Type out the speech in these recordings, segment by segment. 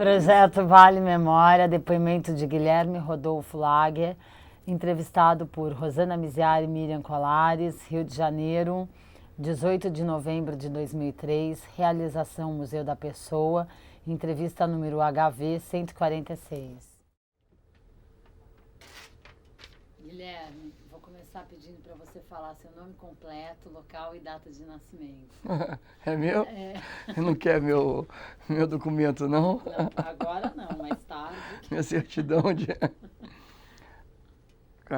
Projeto Vale Memória, depoimento de Guilherme Rodolfo Lager, entrevistado por Rosana Miziari e Miriam Colares, Rio de Janeiro, 18 de novembro de 2003, realização Museu da Pessoa, entrevista número HV 146. Guilherme, vou começar pedindo para você falar seu nome completo, local e data de nascimento. É meu? É. Não quer meu documento, não? Não, agora não, mais tarde. Minha certidão de...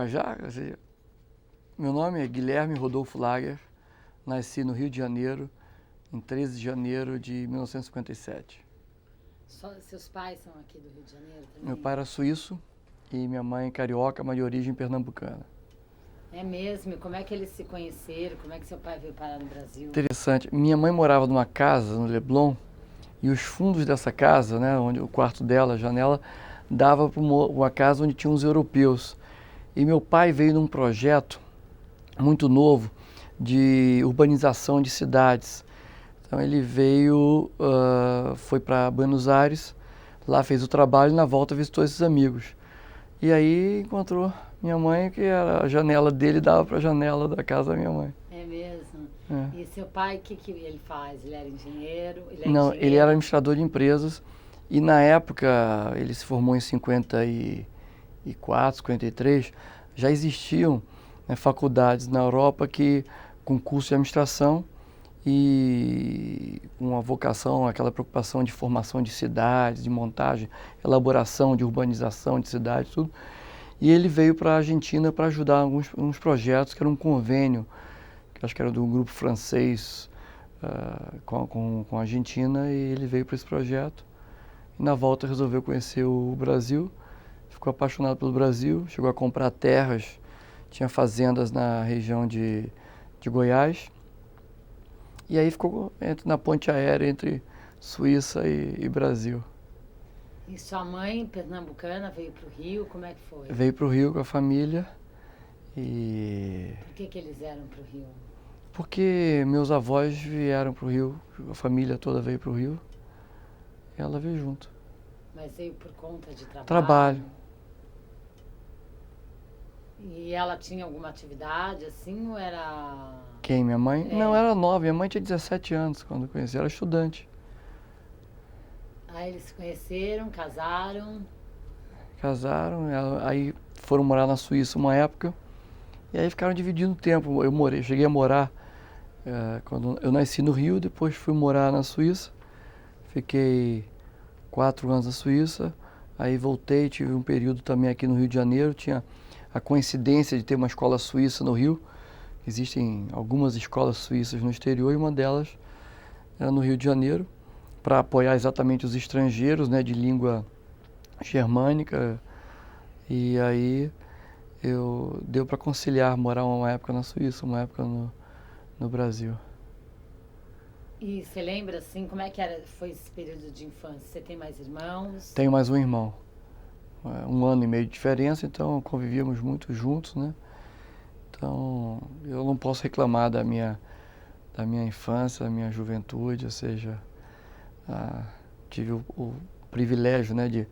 Já? Meu nome é Guilherme Rodolfo Lager, nasci no Rio de Janeiro, em 13 de janeiro de 1957. Seus pais são aqui do Rio de Janeiro também? Meu pai era suíço e minha mãe carioca, mas de origem pernambucana. É mesmo? E como é que eles se conheceram? Como é que seu pai veio parar no Brasil? Interessante. Minha mãe morava numa casa no Leblon e os fundos dessa casa, né, onde o quarto dela, a janela, dava para uma casa onde tinha uns europeus. E meu pai veio num projeto muito novo de urbanização de cidades. Então ele veio, foi para Buenos Aires, lá fez o trabalho e na volta visitou esses amigos. E aí encontrou minha mãe, que era a janela dele dava para a janela da casa da minha mãe. É mesmo? É. E seu pai, o que ele faz? Ele era engenheiro? Não, ele era administrador de empresas e na época, ele se formou em 54, 53, já existiam, né, faculdades na Europa com curso de administração e uma vocação, aquela preocupação de formação de cidades, de montagem, elaboração de urbanização de cidades, tudo. E ele veio para a Argentina para ajudar uns projetos, que era um convênio, que acho que era do grupo francês com a Argentina, e ele veio para esse projeto. E na volta resolveu conhecer o Brasil, ficou apaixonado pelo Brasil, chegou a comprar terras, tinha fazendas na região de Goiás. E aí ficou na ponte aérea entre Suíça e Brasil. E sua mãe, pernambucana, veio para o Rio? Como é que foi? Veio para o Rio com a família e... Por que eles vieram para o Rio? Porque meus avós vieram para o Rio, a família toda veio para o Rio e ela veio junto. Mas veio por conta de trabalho? Trabalho. E ela tinha alguma atividade assim ou era... Quem, minha mãe? É. Não, era nova, minha mãe tinha 17 anos quando eu conheci, era estudante. Aí eles se conheceram, casaram? Casaram, aí foram morar na Suíça uma época, e aí ficaram dividindo o tempo. Cheguei a morar, quando eu nasci no Rio, depois fui morar na Suíça, fiquei 4 anos na Suíça, aí voltei, tive um período também aqui no Rio de Janeiro, tinha a coincidência de ter uma escola suíça no Rio, existem algumas escolas suíças no exterior, e uma delas era no Rio de Janeiro, para apoiar exatamente os estrangeiros, né, de língua germânica, e aí deu para conciliar morar uma época na Suíça, uma época no Brasil. E você lembra assim, como é que foi esse período de infância? Você tem mais irmãos? Tenho mais um irmão, 1 ano e meio de diferença, então convivíamos muito juntos, né? Então eu não posso reclamar da minha infância, da minha juventude, ou seja, tive o privilégio, né, de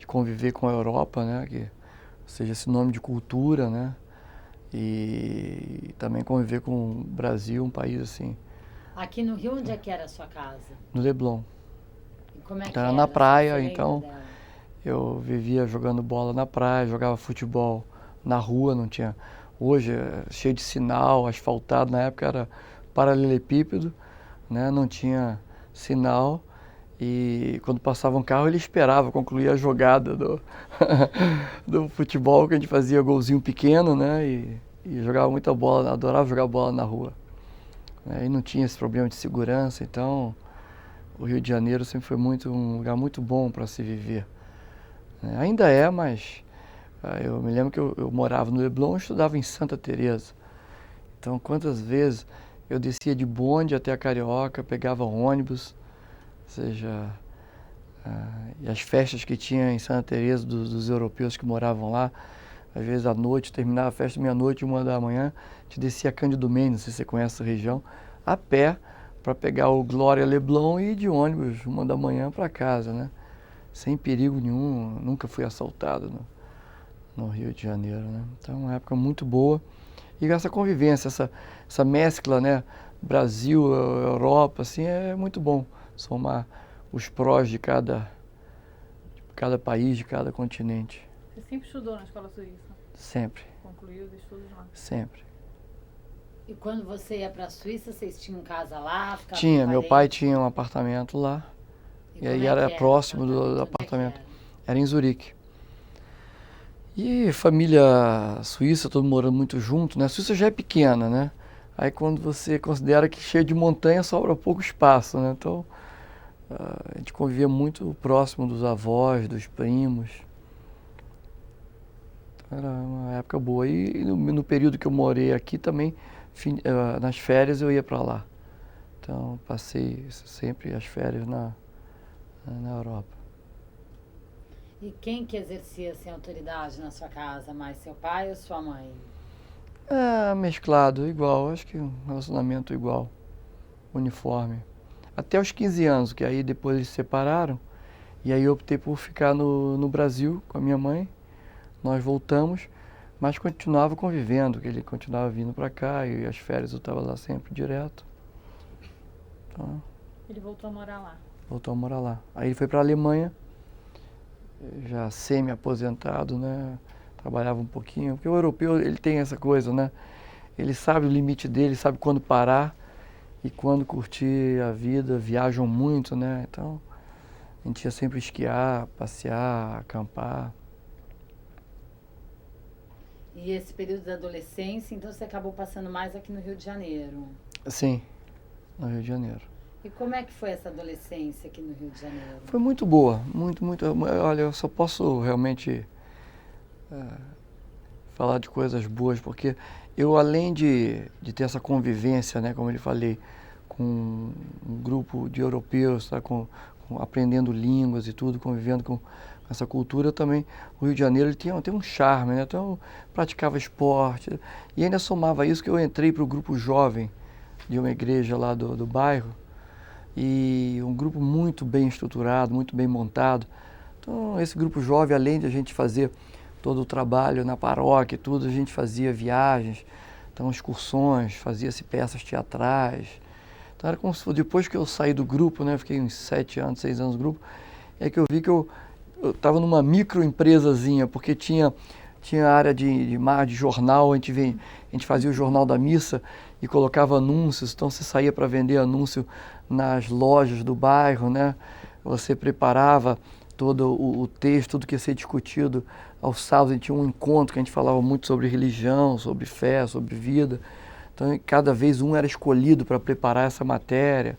conviver com a Europa, né, ou seja, sinônimo de cultura, né, e também conviver com o Brasil, um país assim. Aqui no Rio, onde é que era a sua casa? No Leblon. E como é que Então, era? na praia, Você lembra então dela? eu vivia jogando bola na praia, jogava futebol na rua, não tinha... Hoje é cheio de sinal, asfaltado, na época era paralelepípedo, né, não tinha sinal. E quando passava um carro, ele esperava concluir a jogada do futebol, que a gente fazia golzinho pequeno, né? E jogava muita bola, adorava jogar bola na rua. E não tinha esse problema de segurança, então o Rio de Janeiro sempre foi um lugar muito bom para se viver. Ainda é, mas eu me lembro que eu morava no Leblon e estudava em Santa Teresa. Então quantas vezes eu descia de bonde até a Carioca, pegava ônibus, ou seja, e as festas que tinha em Santa Teresa dos europeus que moravam lá, às vezes à noite, terminava a festa meia-noite, 1 da manhã, te descia a Cândido Mendes, não sei se você conhece essa região, a pé, para pegar o Glória Leblon e ir de ônibus 1 da manhã para casa, né? sem perigo nenhum, nunca fui assaltado no Rio de Janeiro, né? Então é uma época muito boa. E essa convivência, essa mescla, né? Brasil, Europa, assim, é muito bom somar os prós de cada país, de cada continente. Você sempre estudou na escola suíça? Sempre. Concluiu os estudos lá? Sempre. E quando você ia para a Suíça, vocês tinham casa lá? Tinha, meu pai tinha um apartamento lá. E aí era próximo do apartamento. Era em Zurique. E família suíça, todo morando muito junto, né? A Suíça já é pequena, né? Aí quando você considera que cheio de montanha, sobra pouco espaço, né? Então, a gente convivia muito próximo dos avós, dos primos. Era uma época boa. E no período que eu morei aqui também, nas férias eu ia para lá. Então, passei sempre as férias na Europa. E quem que exercia assim, autoridade na sua casa? Mais seu pai ou sua mãe? Mesclado, igual. Acho que um relacionamento igual, uniforme. Até os 15 anos, que aí depois eles se separaram. E aí eu optei por ficar no Brasil com a minha mãe. Nós voltamos, mas continuava convivendo, que ele continuava vindo para cá e as férias eu estava lá sempre direto. Então, ele voltou a morar lá? Voltou a morar lá. Aí ele foi para a Alemanha, já semi-aposentado, né? Trabalhava um pouquinho, porque o europeu ele tem essa coisa, né? Ele sabe o limite dele, sabe quando parar e quando curtir a vida, viajam muito, né? Então, a gente ia sempre esquiar, passear, acampar. E esse período da adolescência, então você acabou passando mais aqui no Rio de Janeiro? Sim, no Rio de Janeiro. E como é que foi essa adolescência aqui no Rio de Janeiro? Foi muito boa, muito. Olha, eu só posso realmente falar de coisas boas, porque eu, além de ter essa convivência, né, como eu falei, com um grupo de europeus, tá, aprendendo línguas e tudo, convivendo com essa cultura, também o Rio de Janeiro ele tem um charme, né? Então eu praticava esporte e ainda somava isso que eu entrei para o grupo jovem de uma igreja lá do bairro, e um grupo muito bem estruturado, muito bem montado. Então esse grupo jovem, além de a gente fazer todo o trabalho na paróquia e tudo, a gente fazia viagens, então excursões, fazia-se peças teatrais. Então era como se depois que eu saí do grupo, né, fiquei uns 7 anos, 6 anos no grupo, é que eu vi que eu estava numa microempresazinha, porque tinha área de jornal, a gente fazia o jornal da missa e colocava anúncios, então você saía para vender anúncio nas lojas do bairro, né? Você preparava todo o texto, tudo que ia ser discutido. Aos sábados a gente tinha um encontro que a gente falava muito sobre religião, sobre fé, sobre vida. Então cada vez um era escolhido para preparar essa matéria.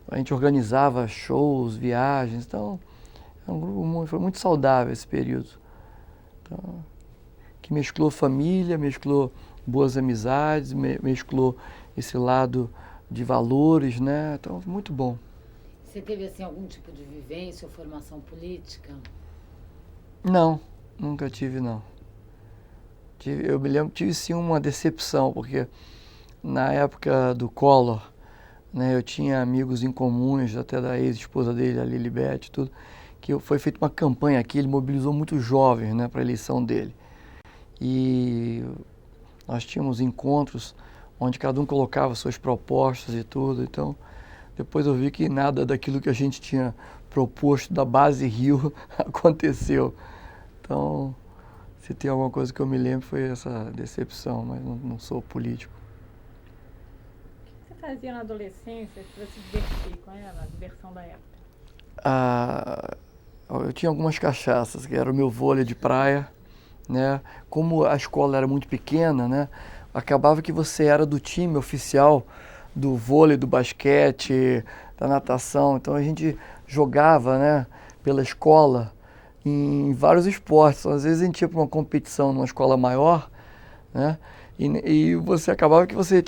A gente organizava shows, viagens, então foi muito saudável esse período. Então, que mesclou família, mesclou boas amizades, mesclou esse lado de valores, né? Então, muito bom. Você teve assim algum tipo de vivência ou formação política? Não, nunca tive, não. Eu me lembro, tive sim uma decepção, porque na época do Collor, né, eu tinha amigos em comuns, até da ex-esposa dele, a Lilibet, tudo, que foi feita uma campanha aqui, ele mobilizou muitos jovens, né, para a eleição dele. E nós tínhamos encontros onde cada um colocava suas propostas e tudo, então depois eu vi que nada daquilo que a gente tinha proposto da Base Rio aconteceu. Então, se tem alguma coisa que eu me lembro foi essa decepção, mas não sou político. O que você fazia na adolescência para se divertir? Qual era a diversão da época? Eu tinha algumas cachaças, que era o meu vôlei de praia, né? Como a escola era muito pequena, né? Acabava que você era do time oficial do vôlei, do basquete, da natação. Então a gente jogava, né, pela escola em vários esportes. Às vezes a gente ia para uma competição numa escola maior, né? E você acabava que você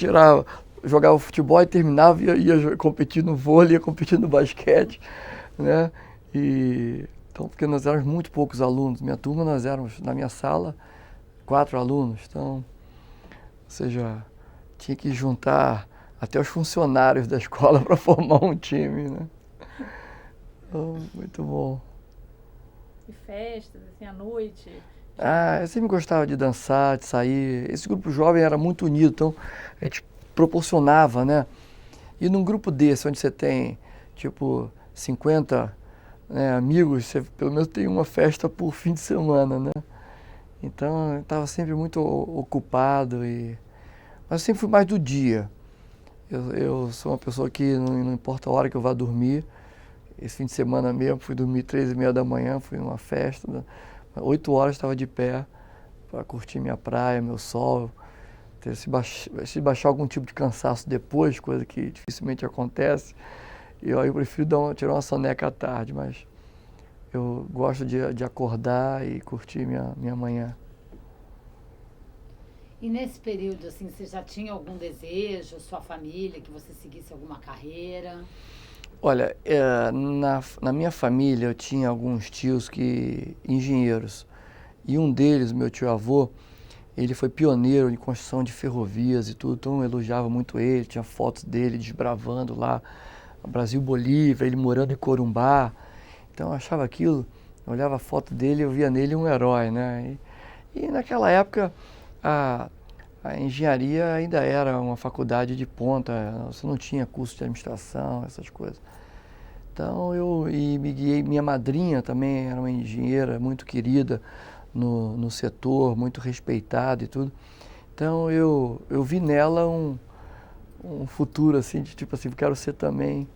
jogava futebol e terminava e ia competir no vôlei, ia competir no basquete, né? Então, porque nós éramos muito poucos alunos. Minha turma, nós éramos, na minha sala, 4 alunos. Então, ou seja, tinha que juntar até os funcionários da escola para formar um time, né? Então, muito bom. E festas, assim, à noite? Eu sempre gostava de dançar, de sair. Esse grupo jovem era muito unido, então a gente proporcionava, né? E num grupo desse, onde você tem, tipo, 50, né, amigos, você pelo menos tem uma festa por fim de semana, né? Então eu estava sempre muito ocupado, mas eu sempre fui mais do dia. Eu sou uma pessoa que não importa a hora que eu vá dormir. Esse fim de semana mesmo, fui dormir 3h30 da manhã, fui numa festa, né? 8 horas estava de pé para curtir minha praia, meu sol. Se baixar algum tipo de cansaço depois, coisa que dificilmente acontece, eu prefiro tirar uma soneca à tarde, mas eu gosto de acordar e curtir minha manhã. E nesse período, assim, você já tinha algum desejo, sua família, que você seguisse alguma carreira? Olha, na minha família eu tinha alguns tios engenheiros, e um deles, meu tio-avô, ele foi pioneiro em construção de ferrovias e tudo, então eu elogiava muito ele, tinha fotos dele desbravando lá, Brasil-Bolívia, ele morando em Corumbá, então eu achava aquilo, eu olhava a foto dele e eu via nele um herói, né? E naquela época a engenharia ainda era uma faculdade de ponta, você não tinha curso de administração, essas coisas. Então me guiei, minha madrinha também era uma engenheira muito querida no setor, muito respeitada e tudo. Então eu vi nela um futuro assim, de tipo assim, quero ser também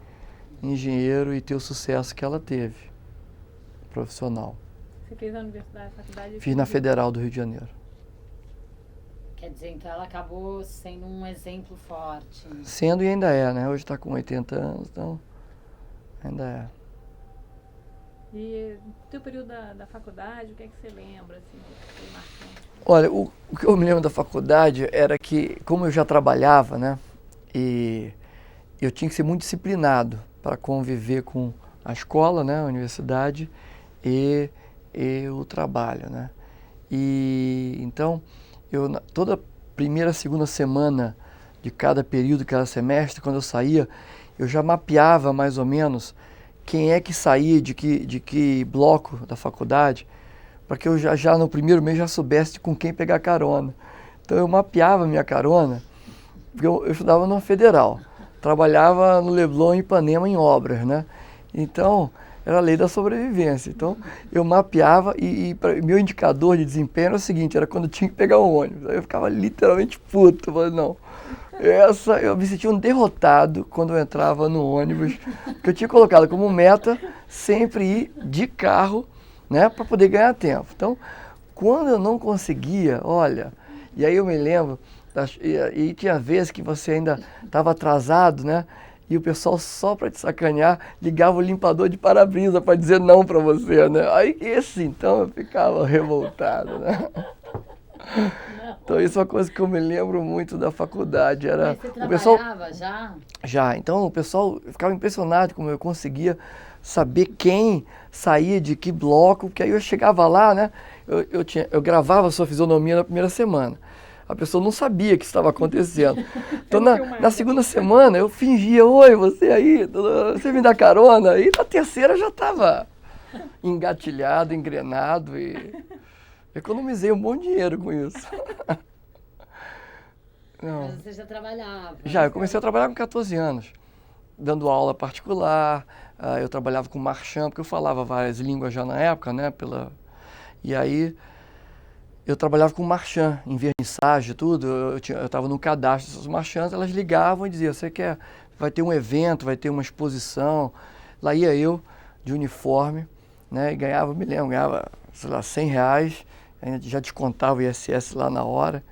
engenheiro e ter o sucesso que ela teve, profissional. Você fez na universidade, faculdade? Fiz na Federal do Rio de Janeiro. Quer dizer, então ela acabou sendo um exemplo forte. Sendo e ainda é, né? Hoje está com 80 anos, então ainda é. E no teu período da faculdade, o que é que você lembra, assim, que foi marcante? Olha, o que eu me lembro da faculdade era que, como eu já trabalhava, né? E eu tinha que ser muito disciplinado para conviver com a escola, né? A universidade e o trabalho, né? E então, toda primeira, segunda semana de cada período, cada semestre, quando eu saía, eu já mapeava mais ou menos quem é que saía de que bloco da faculdade, para que eu já no primeiro mês já soubesse com quem pegar carona. Então eu mapeava a minha carona, porque eu estudava numa federal, trabalhava no Leblon, em Ipanema, em obras, né? Então era a lei da sobrevivência. Então eu mapeava meu indicador de desempenho era o seguinte, era quando eu tinha que pegar um ônibus. Aí eu ficava literalmente puto, mas não. Eu me sentia um derrotado quando eu entrava no ônibus, porque eu tinha colocado como meta sempre ir de carro, né, para poder ganhar tempo. Então, quando eu não conseguia, olha, e aí eu me lembro, e tinha vezes que você ainda estava atrasado, né, e o pessoal só para te sacanear ligava o limpador de para-brisa para dizer não para você, né. Aí então eu ficava revoltado, né. Então isso é uma coisa que eu me lembro muito da faculdade. Mas você trabalhava já? Já, então o pessoal ficava impressionado como eu conseguia saber quem saía de que bloco, porque aí eu chegava lá, né, eu gravava a sua fisionomia na primeira semana. A pessoa não sabia o que estava acontecendo. Então na segunda semana eu fingia, oi, você aí, você me dá carona? E na terceira já estava engatilhado, engrenado e... economizei um bom dinheiro com isso. Não. Mas você já trabalhava? Já, eu comecei a trabalhar com 14 anos, dando aula particular, eu trabalhava com marchand, porque eu falava várias línguas já na época, né? E aí eu trabalhava com marchand, em vernissage e tudo, eu estava no cadastro dessas marchands, elas ligavam e diziam, vai ter um evento, vai ter uma exposição, lá ia eu, de uniforme, né? E ganhava, sei lá, R$100, a gente já descontava o ISS lá na hora.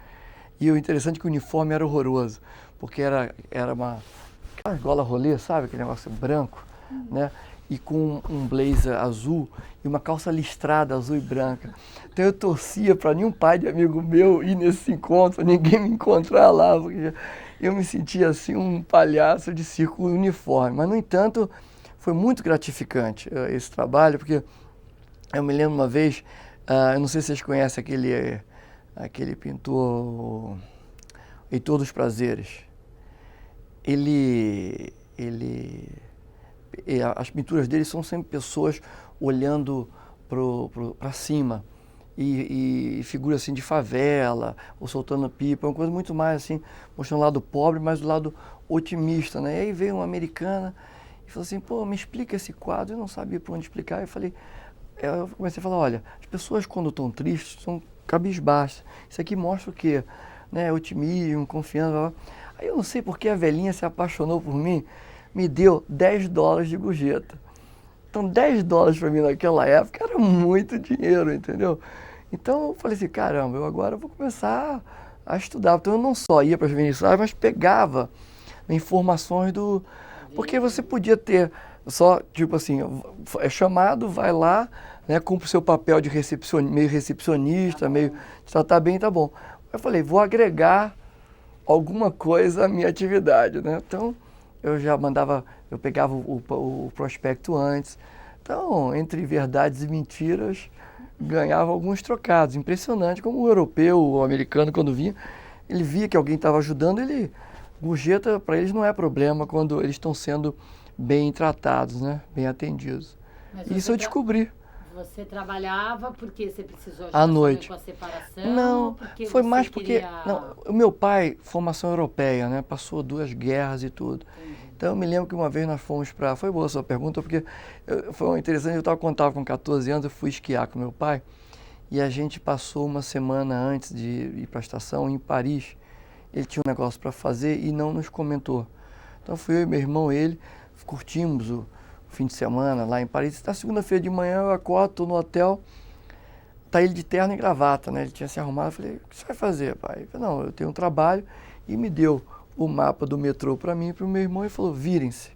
E o interessante é que o uniforme era horroroso, porque era aquela gola rolê, sabe? Aquele negócio branco, né? E com um blazer azul e uma calça listrada azul e branca. Então eu torcia para nenhum pai de amigo meu ir nesse encontro, ninguém me encontrar lá, porque eu me sentia assim um palhaço de circo uniforme. Mas, no entanto, foi muito gratificante esse trabalho, porque eu me lembro uma vez, eu não sei se vocês conhecem aquele pintor, Heitor dos Prazeres. As pinturas dele são sempre pessoas olhando para cima. E figura assim de favela, ou soltando pipa, uma coisa muito mais assim, mostrando o lado pobre, mas o lado otimista, né? E aí veio uma americana e falou assim, pô, me explica esse quadro, eu não sabia por onde explicar. Eu comecei a falar, olha, as pessoas quando estão tristes são cabisbaixas. Isso aqui mostra o quê? Né? Otimismo, confiança. Blá, blá. Aí eu não sei porque a velhinha se apaixonou por mim, me deu $10 de gorjeta. Então $10 para mim naquela época era muito dinheiro, entendeu? Então eu falei assim, caramba, eu agora vou começar a estudar. Então eu não só ia para as vernissagem, mas pegava informações do... Porque você podia ter só, tipo assim, é chamado, vai lá, né, cumpre o seu papel de meio recepcionista, meio de tratar bem, tá bom. Eu falei, vou agregar alguma coisa à minha atividade, né? Então eu pegava o prospecto antes. Então, entre verdades e mentiras, ganhava alguns trocados. Impressionante como o europeu, o americano, quando vinha, ele via que alguém estava ajudando, gorjeta para eles não é problema quando eles estão sendo bem tratados, né? Bem atendidos. Isso eu descobri. Você trabalhava porque você precisou à ajudar noite. com a separação? Não, porque foi você mais porque queria... não, o meu pai, formação europeia, né? Passou 2 guerras e tudo. Então eu me lembro que uma vez nós fomos para... Foi boa a sua pergunta, porque foi interessante, eu contava com 14 anos, eu fui esquiar com meu pai e a gente passou uma semana antes de ir para a estação em Paris. Ele tinha um negócio para fazer e não nos comentou. Então fui eu e meu irmão, ele, curtimos o fim de semana lá em Paris. Na segunda-feira de manhã eu acordo, estou no hotel, tá ele de terno e gravata, né? Ele tinha se arrumado, eu falei, o que você vai fazer, pai? Ele falou, não, eu tenho um trabalho, e me deu o mapa do metrô para mim e para o meu irmão e falou, virem-se.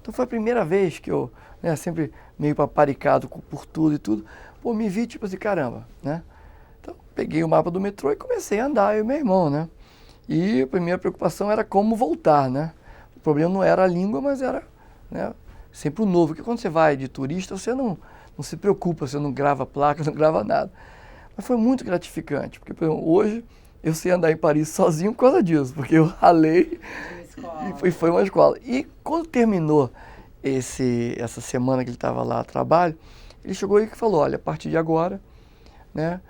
Então foi a primeira vez que eu, né, sempre meio paparicado por tudo e tudo, pô, me vi tipo assim, caramba, né? Então peguei o mapa do metrô e comecei a andar, eu e meu irmão, né? E a primeira preocupação era como voltar, né? O problema não era a língua, mas era, né, sempre o novo, porque quando você vai de turista, você não se preocupa, você não grava placa, não grava nada. Mas foi muito gratificante, porque por exemplo, hoje eu sei andar em Paris sozinho por causa disso, porque eu ralei e foi uma escola. E quando terminou essa semana que ele estava lá a trabalho, ele chegou e falou, olha, a partir de agora, né,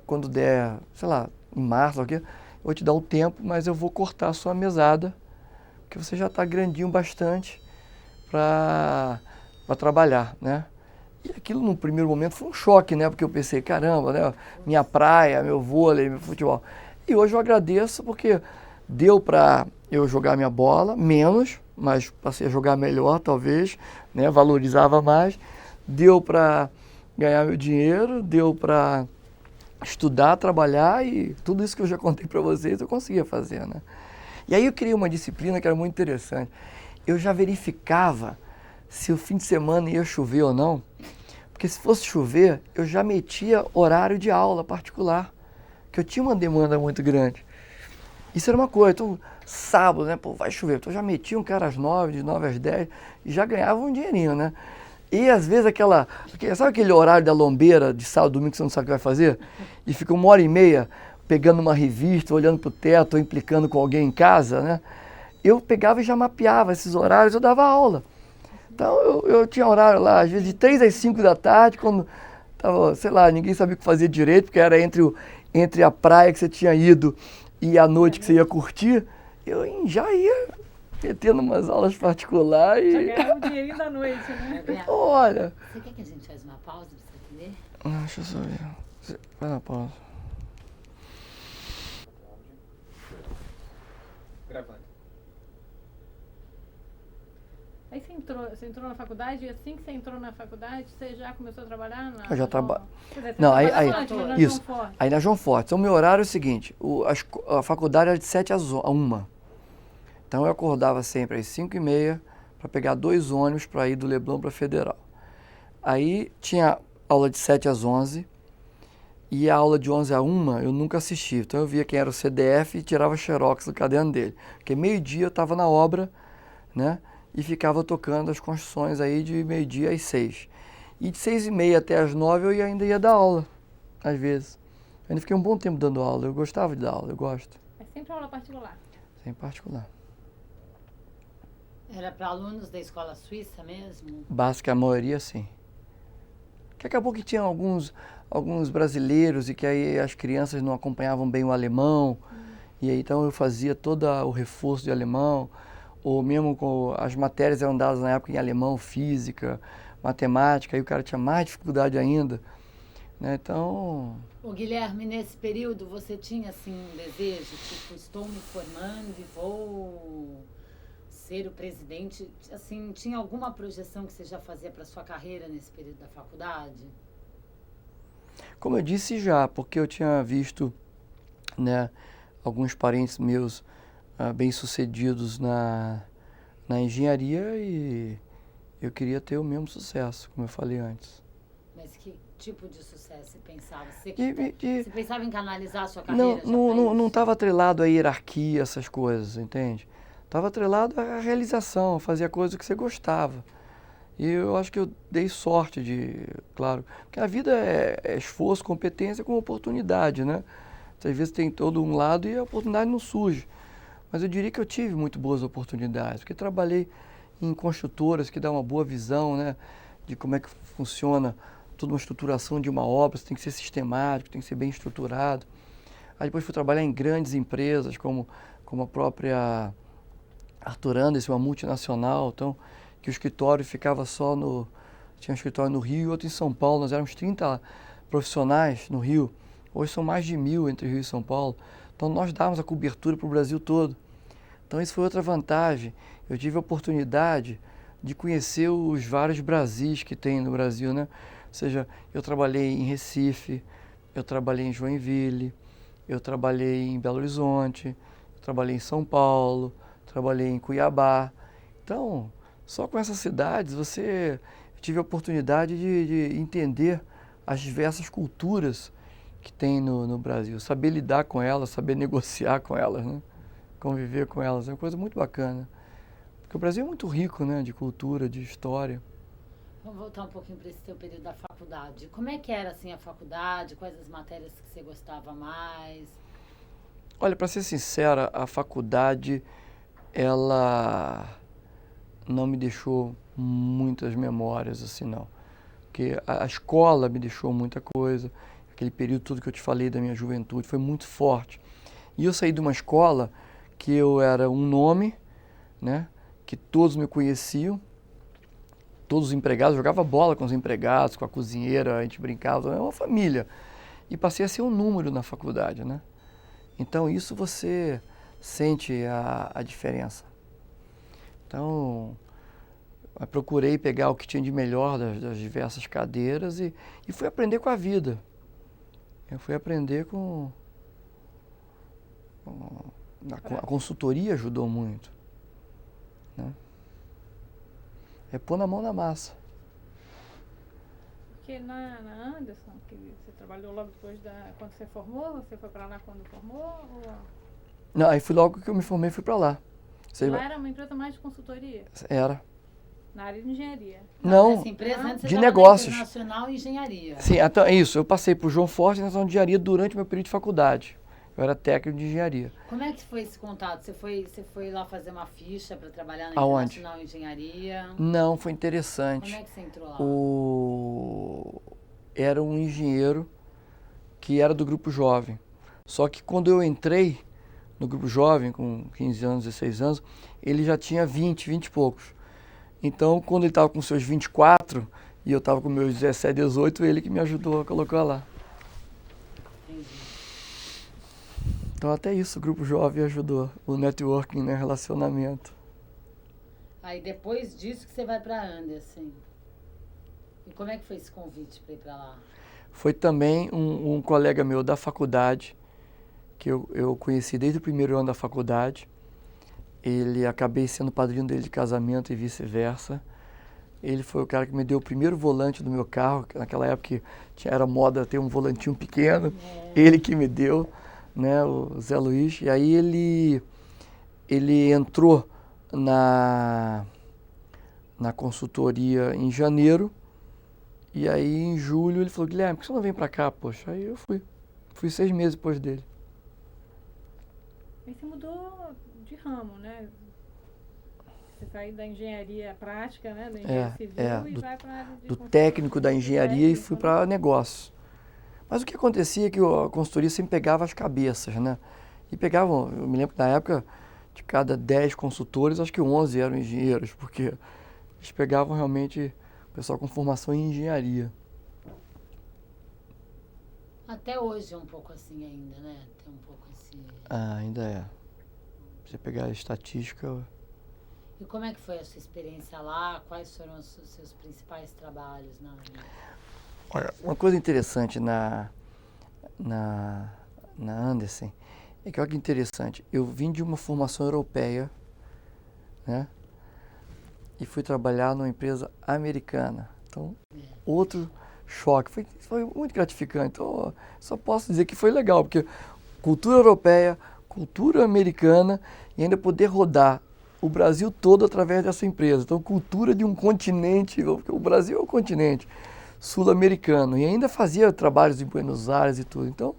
quando der, sei lá, em março, eu vou te dar um tempo, mas eu vou cortar a sua mesada, porque você já está grandinho bastante para trabalhar, né? E aquilo no primeiro momento foi um choque, né? Porque eu pensei, caramba, né? Minha praia, meu vôlei, meu futebol. E hoje eu agradeço porque deu para eu jogar minha bola, menos, mas passei a jogar melhor talvez, né? Valorizava mais. Deu para ganhar meu dinheiro, deu para estudar, trabalhar e tudo isso que eu já contei para vocês eu conseguia fazer, né? E aí eu criei uma disciplina que era muito interessante. Eu já verificava se o fim de semana ia chover ou não, porque se fosse chover, eu já metia horário de aula particular, que eu tinha uma demanda muito grande. Isso era uma coisa, então sábado, né, pô, vai chover, então eu já metia um cara às 9, de 9 às 10, e já ganhava um dinheirinho, né? E às vezes sabe aquele horário da lombeira de sábado, domingo, que você não sabe o que vai fazer? E fica 1h30 pegando uma revista, olhando pro teto, ou implicando com alguém em casa, né? Eu pegava e já mapeava esses horários, eu dava aula. Então eu tinha horário lá, às vezes de 3 às 5 da tarde, quando tava, sei lá, ninguém sabia o que fazer direito, porque era entre a praia que você tinha ido e a noite que você ia curtir, eu já ia tendo umas aulas particulares. Já ganhava um dinheirinho da noite, né? Olha. Você quer que a gente faça uma pausa para você atender? Deixa eu só ver. Vai na pausa. Gravando. Aí você entrou na faculdade e assim que você entrou na faculdade, você já começou a trabalhar na... Eu já trabalho. Não, Isso. Aí na João Forte. Então, o meu horário é o seguinte, a faculdade era de 7 às 1. Então, eu acordava sempre às 5h30 para pegar 2 ônibus para ir do Leblon para a Federal. Aí, tinha aula de 7 às 11 e a aula de 11 a 1 eu nunca assisti. Então, eu via quem era o CDF e tirava xerox do caderno dele. Porque meio-dia eu estava na obra, né? E ficava tocando as construções aí de meio-dia às 6. E de 6h30 até às 9 eu ainda ia dar aula, às vezes. Eu ainda fiquei um bom tempo dando aula, eu gostava de dar aula, eu gosto. É sempre aula particular? Sempre particular. Era para alunos da escola suíça mesmo? Básica, a maioria sim. que acabou que tinha alguns brasileiros e que aí as crianças não acompanhavam bem o alemão, e aí então eu fazia todo o reforço de alemão, ou mesmo com as matérias eram dadas na época em alemão, física, matemática, aí o cara tinha mais dificuldade ainda, né? Então... Ô Guilherme, nesse período você tinha assim um desejo, tipo, estou me formando e vou ser o presidente, assim, tinha alguma projeção que você já fazia para sua carreira nesse período da faculdade? Como eu disse já, porque eu tinha visto, né, alguns parentes meus bem-sucedidos na engenharia e eu queria ter o mesmo sucesso, como eu falei antes. Mas que tipo de sucesso você pensava? Você Você pensava em canalizar a sua carreira? Não estava atrelado à hierarquia, essas coisas, entende? Estava atrelado à realização, fazer a coisa que você gostava. E eu acho que eu dei sorte claro, porque a vida é esforço, competência com oportunidade, né? Às vezes tem todo um lado e a oportunidade não surge. Mas eu diria que eu tive muito boas oportunidades, porque trabalhei em construtoras que dão uma boa visão, né, de como é que funciona toda uma estruturação de uma obra, você tem que ser sistemático, tem que ser bem estruturado. Aí depois fui trabalhar em grandes empresas, como a própria Arthur Andersen, uma multinacional, então, que o escritório ficava tinha um escritório no Rio e outro em São Paulo, nós éramos 30 profissionais no Rio, hoje são mais de 1.000 entre Rio e São Paulo, então nós dávamos a cobertura para o Brasil todo. Então isso foi outra vantagem, eu tive a oportunidade de conhecer os vários Brasis que tem no Brasil, né? Ou seja, eu trabalhei em Recife, eu trabalhei em Joinville, eu trabalhei em Belo Horizonte, eu trabalhei em São Paulo, trabalhei em Cuiabá. Então, só com essas cidades eu tive a oportunidade de entender as diversas culturas que tem no Brasil, saber lidar com elas, saber negociar com elas, né? Conviver com elas, é uma coisa muito bacana. Porque o Brasil é muito rico, né, de cultura, de história. Vamos voltar um pouquinho para esse seu período da faculdade. Como é que era assim a faculdade? Quais as matérias que você gostava mais? Olha, para ser sincera, a faculdade, ela não me deixou muitas memórias, assim, não. Porque a escola me deixou muita coisa, aquele período todo que eu te falei da minha juventude foi muito forte. E eu saí de uma escola que eu era um nome, né, que todos me conheciam, todos os empregados, eu jogava bola com os empregados, com a cozinheira, a gente brincava, é uma família. E passei a ser um número na faculdade, né? Então isso você sente a diferença. Então, eu procurei pegar o que tinha de melhor das diversas cadeiras e fui aprender com a vida. Eu fui aprender a consultoria ajudou muito, né? É pôr na mão na massa. Porque na Anderson, que você trabalhou logo depois quando você formou, você foi para lá quando formou? Ou... Não, aí fui logo que eu me formei, fui para lá. Lá era uma empresa mais de consultoria? Era. Na área de engenharia? Não, essa empresa antes você de tava negócios. Na Internacional e Engenharia. Sim, então, isso. Eu passei por João Forte na de engenharia durante o meu período de faculdade. Eu era técnico de engenharia. Como é que foi esse contato? Você foi lá fazer uma ficha para trabalhar na Internacional Engenharia? Não, foi interessante. Como é que você entrou lá? Era um engenheiro que era do Grupo Jovem. Só que quando eu entrei no Grupo Jovem, com 15 anos, 16 anos, ele já tinha 20 e poucos. Então, quando ele estava com seus 24 e eu estava com meus 17, 18, ele que me ajudou a colocar lá. Entendi. Então, até isso o Grupo Jovem ajudou, o networking, né, relacionamento. Aí, depois disso que você vai para Anderson. E como é que foi esse convite para ir para lá? Foi também um colega meu da faculdade, que eu conheci desde o primeiro ano da faculdade. Ele acabei sendo padrinho dele de casamento e vice-versa. Ele foi o cara que me deu o primeiro volante do meu carro, que naquela época era moda ter um volantinho pequeno. Ele que me deu, né, o Zé Luiz. E aí ele entrou na consultoria em janeiro. E aí em julho ele falou: Guilherme, por que você não vem pra cá? Poxa, aí eu fui. Fui 6 meses depois dele. Aí você mudou de ramo, né? Você sai da engenharia prática, né? Da engenharia civil e vai para a área de do consultoria. técnico da engenharia e fui para negócio. Mas o que acontecia é que a consultoria sempre pegava as cabeças, né? E pegavam, eu me lembro que na época, de cada 10 consultores, acho que 11 eram engenheiros, porque eles pegavam realmente o pessoal com formação em engenharia. Até hoje é um pouco assim ainda, né? Tem um pouco esse... Ainda é. Você pegar a estatística... E como é que foi a sua experiência lá? Quais foram os seus principais trabalhos na área? Olha, uma coisa interessante na Andersen é que, olha que interessante, eu vim de uma formação europeia, né? E fui trabalhar numa empresa americana. Então, outro choque. Foi muito gratificante. Então, só posso dizer que foi legal, porque cultura europeia, cultura americana e ainda poder rodar o Brasil todo através dessa empresa. Então, cultura de um continente, porque o Brasil é um continente sul-americano, e ainda fazia trabalhos em Buenos Aires e tudo. Então,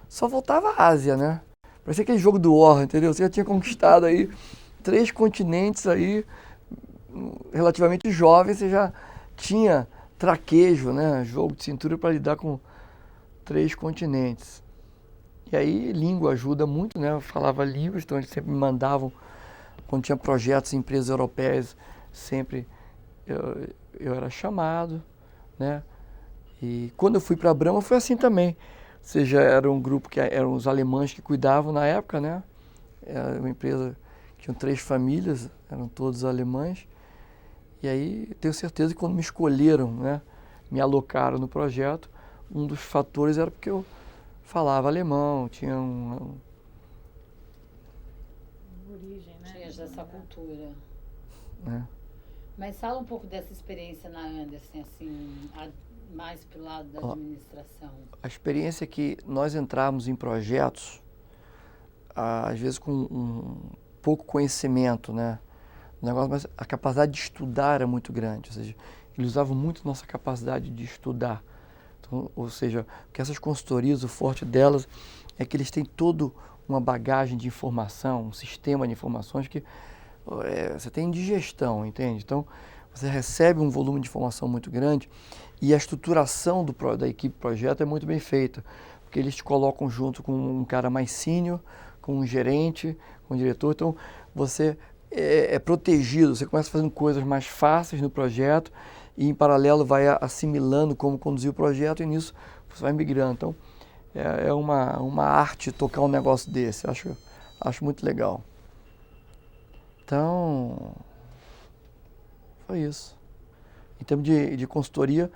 só voltava à Ásia, né? Parecia aquele jogo do War, entendeu? Você já tinha conquistado aí 3 continentes aí, relativamente jovem, você já tinha traquejo, né? Jogo de cintura para lidar com 3 continentes. E aí, língua ajuda muito, né? Eu falava línguas, então eles sempre me mandavam, quando tinha projetos em empresas europeias, sempre eu era chamado, né? E quando eu fui para a Brahma foi assim também. Ou seja, era um grupo que eram os alemães que cuidavam na época, né? Era uma empresa que tinha 3 famílias, eram todos alemães. E aí tenho certeza que quando me escolheram, né, me alocaram no projeto, um dos fatores era porque eu falava alemão, tinha Origem, né? Tinha já essa cultura. né? Mas fala um pouco dessa experiência na Andersen, assim, mais pro lado da administração. A experiência é que nós entramos em projetos, às vezes com um pouco conhecimento, né? O negócio, mas a capacidade de estudar era muito grande, ou seja, eles usavam muito nossa capacidade de estudar. Então, ou seja, que essas consultorias, o forte delas é que eles têm toda uma bagagem de informação, um sistema de informações que você tem digestão, entende? Então, você recebe um volume de informação muito grande e a estruturação da equipe projeto é muito bem feita, porque eles te colocam junto com um cara mais sênior, com um gerente, com um diretor, então você é protegido, você começa fazendo coisas mais fáceis no projeto e em paralelo vai assimilando como conduzir o projeto e nisso você vai migrando. Então é uma arte tocar um negócio desse, acho muito legal. Então, foi isso. Em termos de consultoria,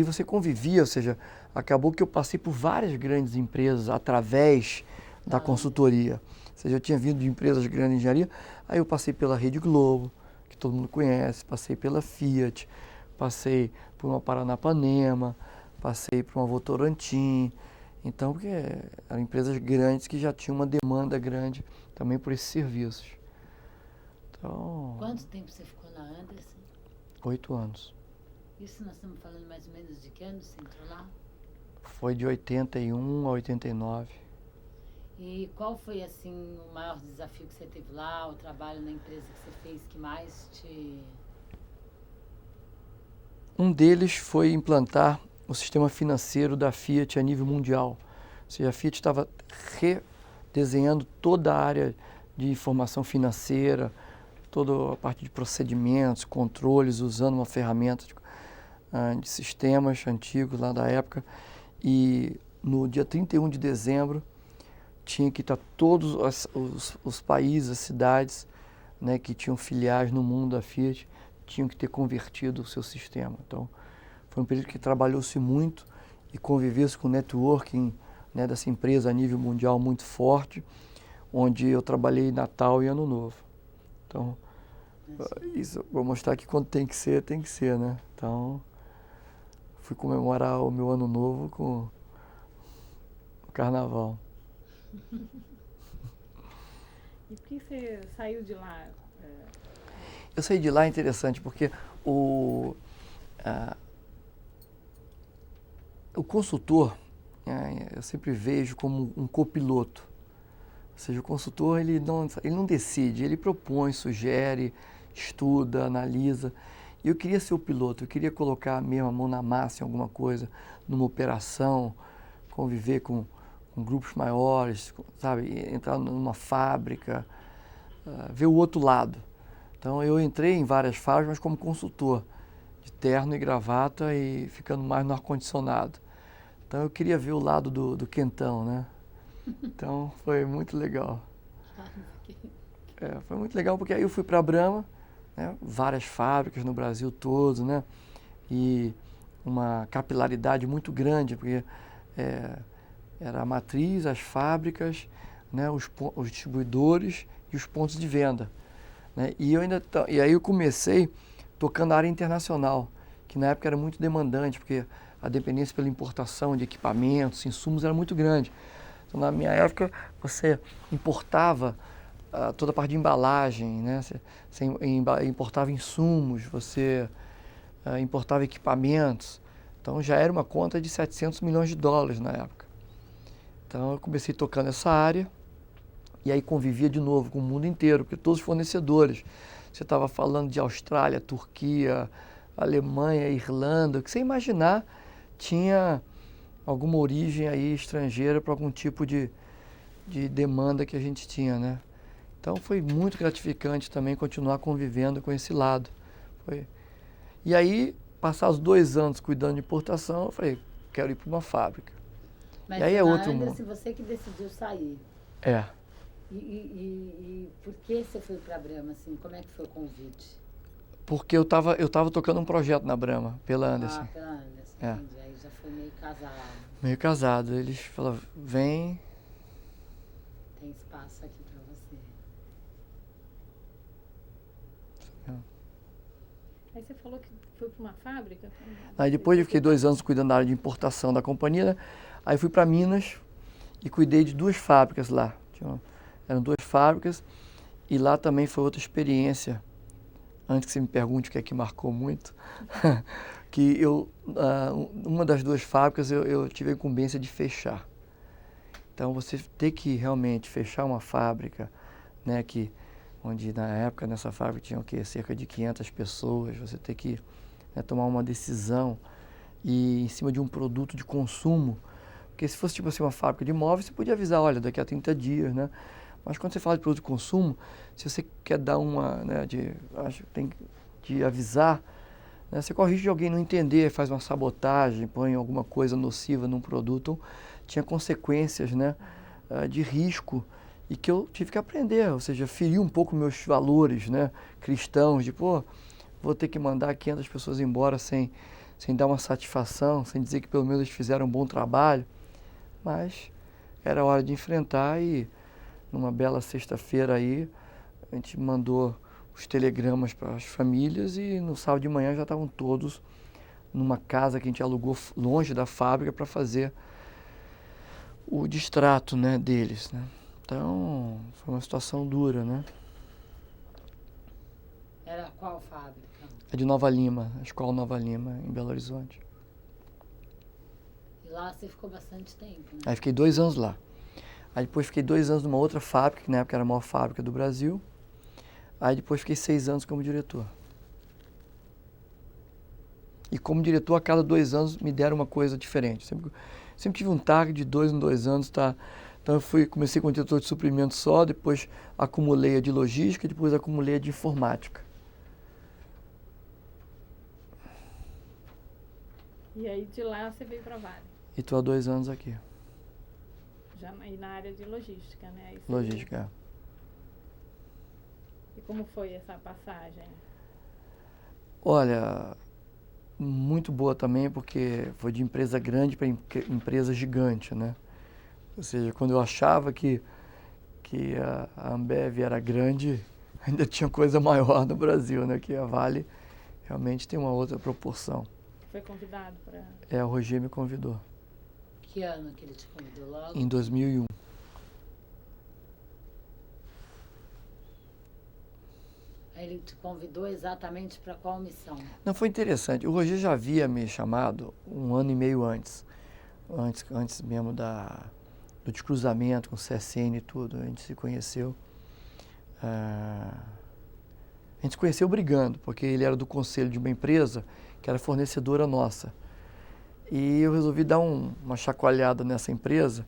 você convivia, ou seja, acabou que eu passei por várias grandes empresas através da consultoria. Ou seja, eu tinha vindo de empresas grandes de engenharia, aí eu passei pela Rede Globo, que todo mundo conhece, passei pela Fiat, passei por uma Paranapanema, passei por uma Votorantim. Então, porque eram empresas grandes que já tinham uma demanda grande também por esses serviços. Então, Quanto tempo você ficou na Andersen? 8 anos. Isso nós estamos falando mais ou menos de que ano você entrou lá? Foi de 81 a 89. E qual foi, assim, o maior desafio que você teve lá, o trabalho na empresa que você fez que mais te... Um deles foi implantar o sistema financeiro da Fiat a nível mundial. Ou seja, a Fiat estava redesenhando toda a área de informação financeira, toda a parte de procedimentos, controles, usando uma ferramenta de sistemas antigos lá da época. E no dia 31 de dezembro tinha que estar todos os países, as cidades, né, que tinham filiais no mundo da Fiat, tinham que ter convertido o seu sistema. Então, foi um período que trabalhou-se muito e conviveu-se com o networking, né, dessa empresa a nível mundial muito forte, onde eu trabalhei em Natal e Ano Novo. Então, isso, vou mostrar que quando tem que ser, né? Então, fui comemorar o meu Ano Novo com o Carnaval. E por que você saiu de lá? Eu saí de lá, é interessante, porque o consultor, eu sempre vejo como um copiloto. Ou seja, o consultor ele não decide, ele propõe, sugere, estuda, analisa. E eu queria ser o piloto, eu queria colocar a minha mão na massa em alguma coisa, numa operação, conviver com grupos maiores, sabe, entrar numa fábrica, ver o outro lado. Então eu entrei em várias fábricas, mas como consultor, de terno e gravata e ficando mais no ar-condicionado. Então eu queria ver o lado do quentão, né? Então foi muito legal. Foi muito legal porque aí eu fui para a Brahma, né? Várias fábricas no Brasil todo, né? E uma capilaridade muito grande, porque era a matriz, as fábricas, né? Os distribuidores e os pontos de venda, né? E aí eu comecei tocando a área internacional, que na época era muito demandante, porque a dependência pela importação de equipamentos, insumos era muito grande. Então, na minha época, você importava toda a parte de embalagem, né? Você importava insumos, você importava equipamentos. Então, já era uma conta de 700 milhões de dólares na época. Então, eu comecei tocando essa área e aí convivia de novo com o mundo inteiro, porque todos os fornecedores. Você estava falando de Austrália, Turquia, Alemanha, Irlanda, o que você imaginar tinha alguma origem aí estrangeira para algum tipo de demanda que a gente tinha, né? Então foi muito gratificante também continuar convivendo com esse lado. E aí, passados 2 anos cuidando de importação, eu falei, quero ir para uma fábrica. Mas e aí é outro mundo. Se você que decidiu sair. É. E por que você foi para a Brahma, assim? Como é que foi o convite? Porque eu tava tocando um projeto na Brahma, pela Anderson. Pela Anderson, entendi. Aí já foi meio casado. Meio casado. Eles falaram, vem. Tem espaço aqui para você. Aí você falou que foi para uma fábrica? Aí depois eu fiquei 2 anos cuidando da área de importação da companhia, né? Aí fui para Minas e cuidei de 2 fábricas lá. Eram 2 fábricas e lá também foi outra experiência. Antes que você me pergunte o que é que marcou muito, que uma das 2 fábricas eu tive a incumbência de fechar. Então você ter que realmente fechar uma fábrica, né, onde na época nessa fábrica tinha cerca de 500 pessoas, você ter que tomar uma decisão e em cima de um produto de consumo, porque se fosse tipo assim uma fábrica de imóveis, você podia avisar, olha, daqui a 30 dias, né? Mas quando você fala de produto de consumo, se você quer dar tem de avisar, né, você corre o risco de alguém não entender, faz uma sabotagem, põe alguma coisa nociva num produto, tinha consequências, né, de risco e que eu tive que aprender, ou seja, ferir um pouco meus valores, né, cristãos, de vou ter que mandar 500 pessoas embora sem dar uma satisfação, sem dizer que pelo menos eles fizeram um bom trabalho, mas era hora de enfrentar e numa bela sexta-feira aí, a gente mandou os telegramas para as famílias e no sábado de manhã já estavam todos numa casa que a gente alugou longe da fábrica para fazer o distrato, né, deles, né? Então, foi uma situação dura, né? Era qual fábrica? É de Nova Lima, a Escola Nova Lima, em Belo Horizonte. E lá você ficou bastante tempo, né? Aí fiquei 2 anos lá. Aí depois fiquei 2 anos numa outra fábrica, que na época era a maior fábrica do Brasil. Aí depois fiquei 6 anos como diretor. E como diretor, a cada 2 anos me deram uma coisa diferente. Sempre tive um target de 2 em 2 anos, tá? Então eu comecei como diretor de suprimento só, depois acumulei a de logística, depois acumulei a de informática. E aí de lá você veio para Vale? E estou há 2 anos aqui. Já na área de logística, né? Logística. E como foi essa passagem? Olha, muito boa também, porque foi de empresa grande para empresa gigante, né? Ou seja, quando eu achava que a Ambev era grande, ainda tinha coisa maior no Brasil, né? Que a Vale realmente tem uma outra proporção. Foi convidado para... O Roger me convidou. Que ano que ele te convidou logo? Em 2001. Aí ele te convidou exatamente para qual missão? Não, foi interessante. O Roger já havia me chamado 1 ano e meio antes mesmo do descruzamento com o CSN e tudo, a gente se conheceu. A gente se conheceu brigando, porque ele era do conselho de uma empresa que era fornecedora nossa. E eu resolvi dar uma chacoalhada nessa empresa,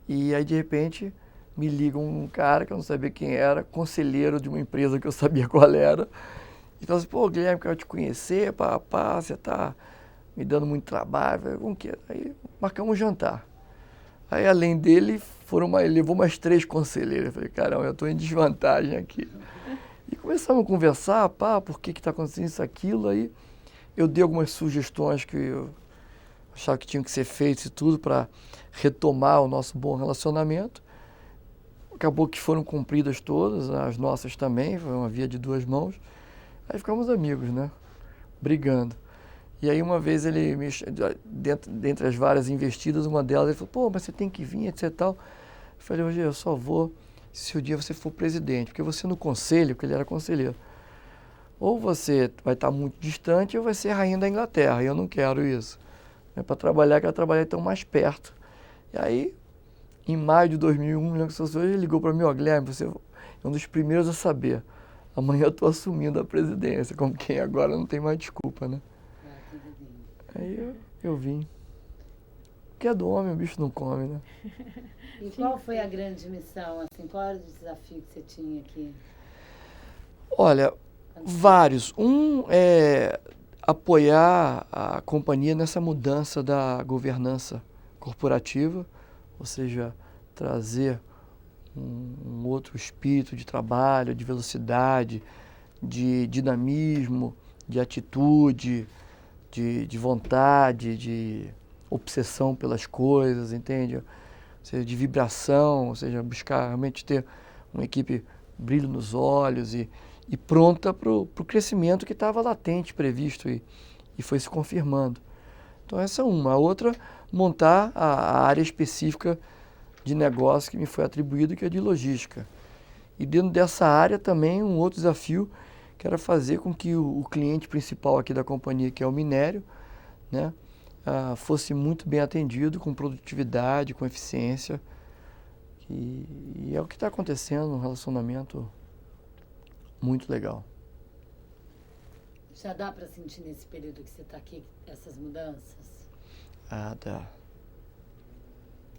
e aí de repente me liga um cara que eu não sabia quem era, conselheiro de uma empresa que eu sabia qual era, e falou assim, pô, Guilherme, quero te conhecer, pá, você tá me dando muito trabalho. Eu falei, como que é? Aí marcamos um jantar. Aí além dele, ele levou mais 3 conselheiros. Eu falei, caramba, eu estou em desvantagem aqui. E começamos a conversar, por que está acontecendo isso, aquilo, aí eu dei algumas sugestões que eu achava que tinham que ser feitas e tudo para retomar o nosso bom relacionamento. Acabou que foram cumpridas todas, as nossas também, foi uma via de 2 mãos. Aí ficamos amigos, né? Brigando. E aí uma vez ele dentre as várias investidas, uma delas, ele falou, pô, mas você tem que vir, etc e tal. Eu falei, hoje eu só vou se o dia você for presidente, porque você no conselho, porque ele era conselheiro, ou você vai estar muito distante ou vai ser rainha da Inglaterra, e eu não quero isso. Para trabalhar, quero trabalhar então mais perto. E aí, em maio de 2001, ele ligou para mim, ó, Guilherme, você é um dos primeiros a saber. Amanhã eu estou assumindo a presidência, como quem agora não tem mais desculpa, né? Aí eu vim. O que é do homem, o bicho não come, né? E qual foi a grande missão, assim, qual era o desafio que você tinha aqui? Olha, vários. Um é apoiar a companhia nessa mudança da governança corporativa, ou seja, trazer um outro espírito de trabalho, de velocidade, de dinamismo, de atitude, de vontade, de obsessão pelas coisas, entende? Ou seja, de vibração, ou seja, buscar realmente ter uma equipe brilho nos olhos e pronta para o crescimento que estava latente, previsto e foi se confirmando. Então essa é uma. A outra, montar a área específica de negócio que me foi atribuída, que é de logística. E dentro dessa área também um outro desafio, que era fazer com que o cliente principal aqui da companhia, que é o minério, né, fosse muito bem atendido, com produtividade, com eficiência. E é o que está acontecendo, um relacionamento muito legal. Já dá para sentir nesse período que você está aqui essas mudanças? Dá.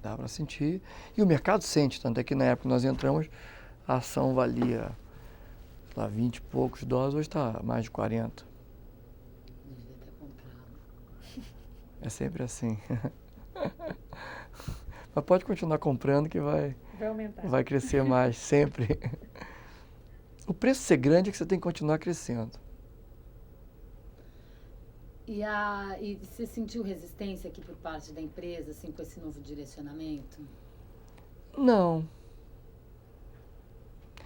Dá para sentir. E o mercado sente, tanto é que na época que nós entramos, a ação valia lá 20 e poucos dólares, hoje está mais de 40. Devia ter comprado. É sempre assim. Mas pode continuar comprando que vai aumentar. Vai crescer mais, sempre. O preço ser grande é que você tem que continuar crescendo. E você sentiu resistência aqui por parte da empresa, assim, com esse novo direcionamento? Não.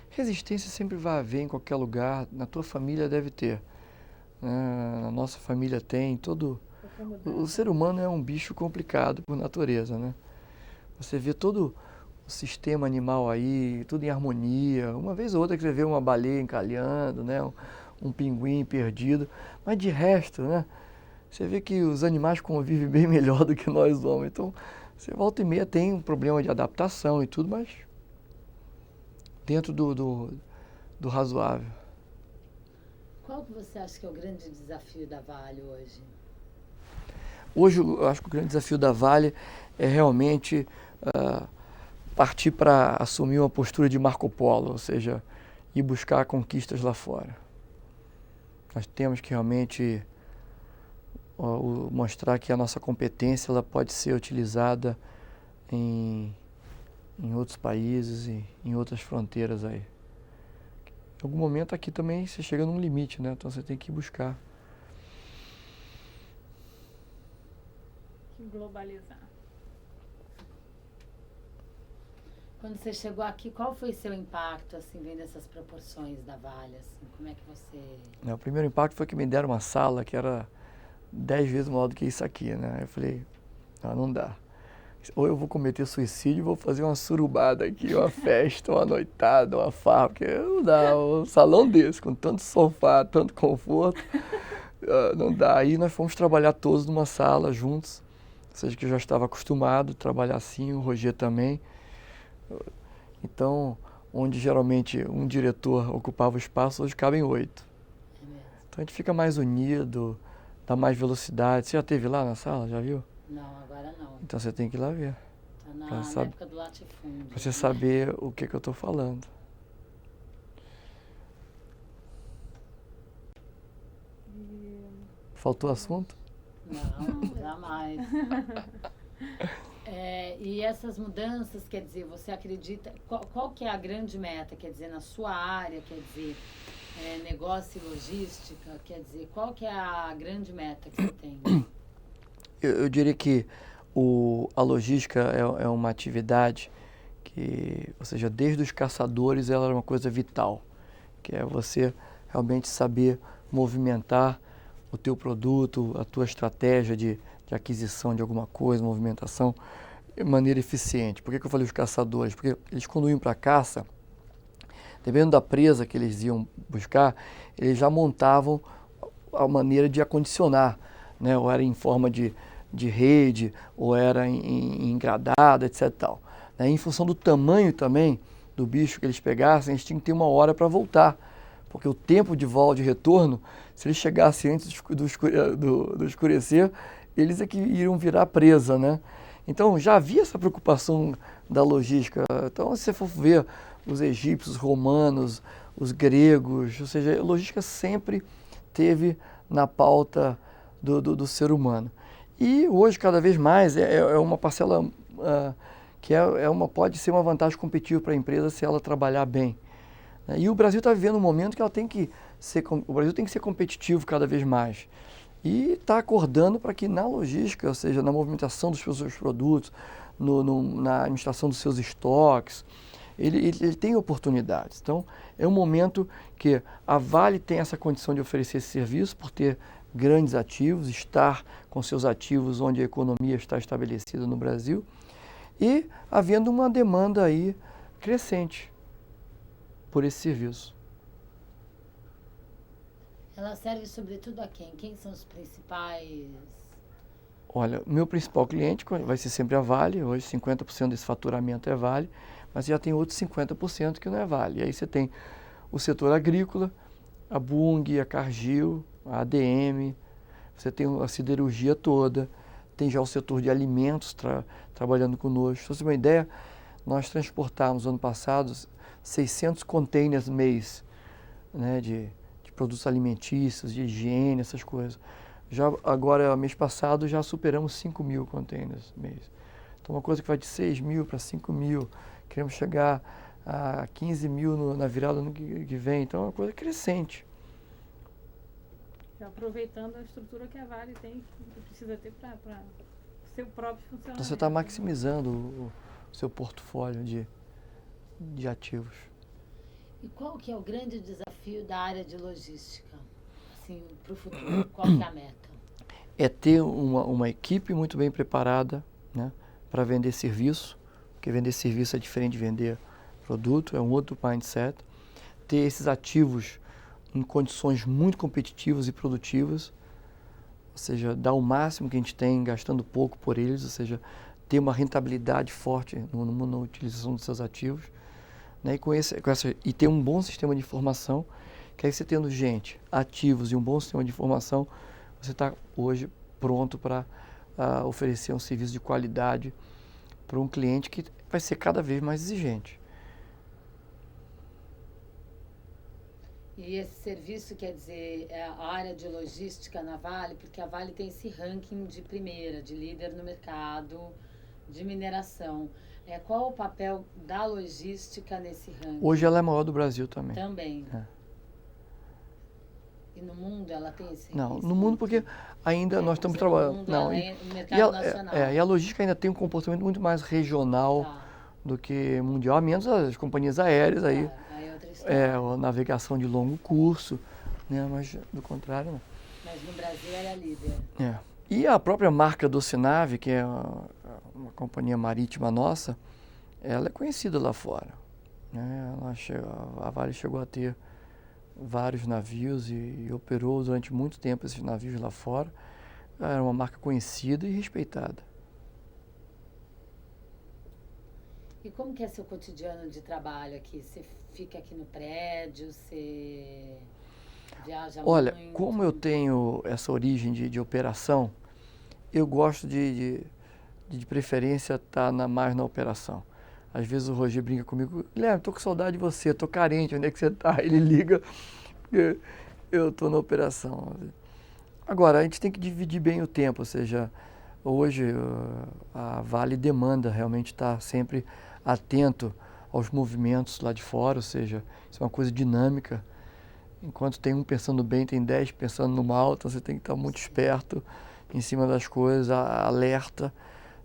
Resistência sempre vai haver em qualquer lugar, na tua família deve ter. Na nossa família tem, o ser humano é um bicho complicado por natureza, né? Você vê todo o sistema animal aí, tudo em harmonia. Uma vez ou outra que você vê uma baleia encalhando, né? Um pinguim perdido, mas de resto, né? Você vê que os animais convivem bem melhor do que nós homens. Então, você volta e meia tem um problema de adaptação e tudo, mas dentro do razoável. Qual que você acha que é o grande desafio da Vale hoje? Hoje, eu acho que o grande desafio da Vale é realmente partir para assumir uma postura de Marco Polo, ou seja, ir buscar conquistas lá fora. Nós temos que realmente mostrar que a nossa competência ela pode ser utilizada em outros países e em outras fronteiras aí. Em algum momento aqui também você chega num limite, né? Então você tem que ir buscar. Globalizar. Quando você chegou aqui, qual foi seu impacto, assim, vendo essas proporções da Vale, assim? Como é que você... O primeiro impacto foi que me deram uma sala que era 10 vezes maior do que isso aqui, né? Eu falei, não dá. Ou eu vou cometer suicídio, vou fazer uma surubada aqui, uma festa, uma noitada, uma farra, porque não dá. Um salão desse, com tanto sofá, tanto conforto, não dá. Aí nós fomos trabalhar todos numa sala juntos, seja, que eu já estava acostumado a trabalhar assim, o Roger também. Então, onde geralmente um diretor ocupava o espaço, hoje cabem 8. É mesmo? Então a gente fica mais unido, dá mais velocidade. Você já esteve lá na sala, já viu? Não, agora não. Então você tem que ir lá ver, Tá na, pra na saber- época do latifúndio. pra você né? saber o que eu estou falando. Faltou assunto? Não, jamais. E essas mudanças, quer dizer, você acredita, qual que é a grande meta, quer dizer, na sua área, quer dizer, negócio e logística, quer dizer, qual que é a grande meta que você tem? Eu diria que a logística é uma atividade que, ou seja, desde os caçadores ela é uma coisa vital, que é você realmente saber movimentar o teu produto, a tua estratégia de aquisição de alguma coisa, movimentação, de maneira eficiente. Por que eu falei os caçadores? Porque eles quando iam para a caça, dependendo da presa que eles iam buscar, eles já montavam a maneira de acondicionar, né? Ou era em forma de rede, ou era em engradada, etc. Tal, né? Em função do tamanho também do bicho que eles pegassem, eles tinham que ter uma hora para voltar, porque o tempo de volta, de retorno, se eles chegassem antes do escurecer, eles é que iriam virar presa, né? Então já havia essa preocupação da logística. Então, se você for ver os egípcios, os romanos, os gregos, ou seja, a logística sempre teve na pauta do ser humano. E hoje, cada vez mais, é uma parcela que pode ser uma vantagem competitiva para a empresa se ela trabalhar bem. E o Brasil está vivendo um momento que o Brasil tem que ser competitivo cada vez mais. E está acordando para que na logística, ou seja, na movimentação dos seus produtos, na administração dos seus estoques, ele tem oportunidades. Então, é um momento que a Vale tem essa condição de oferecer esse serviço por ter grandes ativos, estar com seus ativos onde a economia está estabelecida no Brasil e havendo uma demanda aí crescente por esse serviço. Ela serve sobretudo a quem? Quem são os principais? Olha, meu principal cliente vai ser sempre a Vale. Hoje 50% desse faturamento é Vale, mas já tem outros 50% que não é Vale. E aí você tem o setor agrícola, a Bunge, a Cargill, a ADM, você tem a siderurgia toda, tem já o setor de alimentos trabalhando conosco. Pra você ter uma ideia, nós transportamos ano passado 600 containers mês, né, de produtos alimentícios, de higiene, essas coisas. Já agora, mês passado, já superamos 5.000 containers mês. Então, uma coisa que vai de 6.000 para 5.000, queremos chegar a 15.000 na virada do ano que vem. Então, é uma coisa crescente. Aproveitando a estrutura que a Vale tem, que precisa ter para o seu próprio funcionamento. Então, você está maximizando o seu portfólio de ativos. E qual que é o grande desafio da área de logística? Assim, para o futuro, qual que é a meta? É ter uma equipe muito bem preparada, né, para vender serviço, porque vender serviço é diferente de vender produto, é um outro mindset. Ter esses ativos em condições muito competitivas e produtivas, ou seja, dar o máximo que a gente tem, gastando pouco por eles, ou seja, ter uma rentabilidade forte na utilização dos seus ativos, né, e ter um bom sistema de informação, que aí você tendo gente, ativos e um bom sistema de informação, você está hoje pronto para oferecer um serviço de qualidade para um cliente que vai ser cada vez mais exigente. E esse serviço, quer dizer, é a área de logística na Vale, porque a Vale tem esse ranking de primeira, de líder no mercado de mineração. Qual o papel da logística nesse ranking? Hoje ela é a maior do Brasil também. Também. É. E no mundo ela tem esse Não, no mundo porque ainda nós estamos trabalhando. Não, no mercado nacional. E a logística ainda tem um comportamento muito mais regional do que mundial, a menos as companhias aéreas aí. Aí outra história. A navegação de longo curso, né? Mas do contrário não. Mas no Brasil ela é líder. E a própria marca Docinave, que é uma companhia marítima nossa, ela é conhecida lá fora, né? A Vale chegou a ter vários navios e operou durante muito tempo esses navios lá fora. Era uma marca conhecida e respeitada. E como que é seu cotidiano de trabalho aqui? Você fica aqui no prédio, você viaja Olha, muito? como eu tenho essa origem de operação, eu gosto de preferência estar mais na operação. Às vezes o Roger brinca comigo, Guilherme, tô com saudade de você, tô carente, onde é que você tá? Ele liga, eu tô na operação. Agora, a gente tem que dividir bem o tempo, ou seja, hoje a Vale demanda realmente estar sempre atento aos movimentos lá de fora, ou seja, isso é uma coisa dinâmica. Enquanto tem um pensando bem, tem 10 pensando no mal, então você tem que estar muito esperto em cima das coisas, alerta.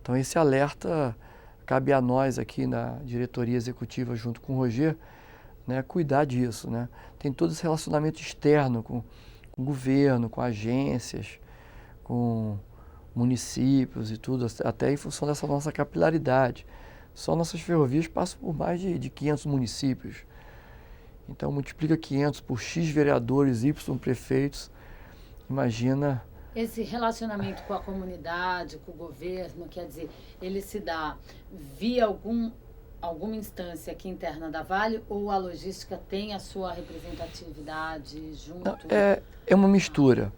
Então esse alerta cabe a nós aqui na diretoria executiva junto com o Roger, né, cuidar disso, né? Tem todo esse relacionamento externo com o governo, com agências, com municípios e tudo, até em função dessa nossa capilaridade. Só nossas ferrovias passam por mais de 500 municípios. Então multiplica 500 por X vereadores, Y prefeitos, imagina... Esse relacionamento com a comunidade, com o governo, quer dizer, ele se dá via alguma instância aqui interna da Vale ou a logística tem a sua representatividade junto? Não, é uma mistura.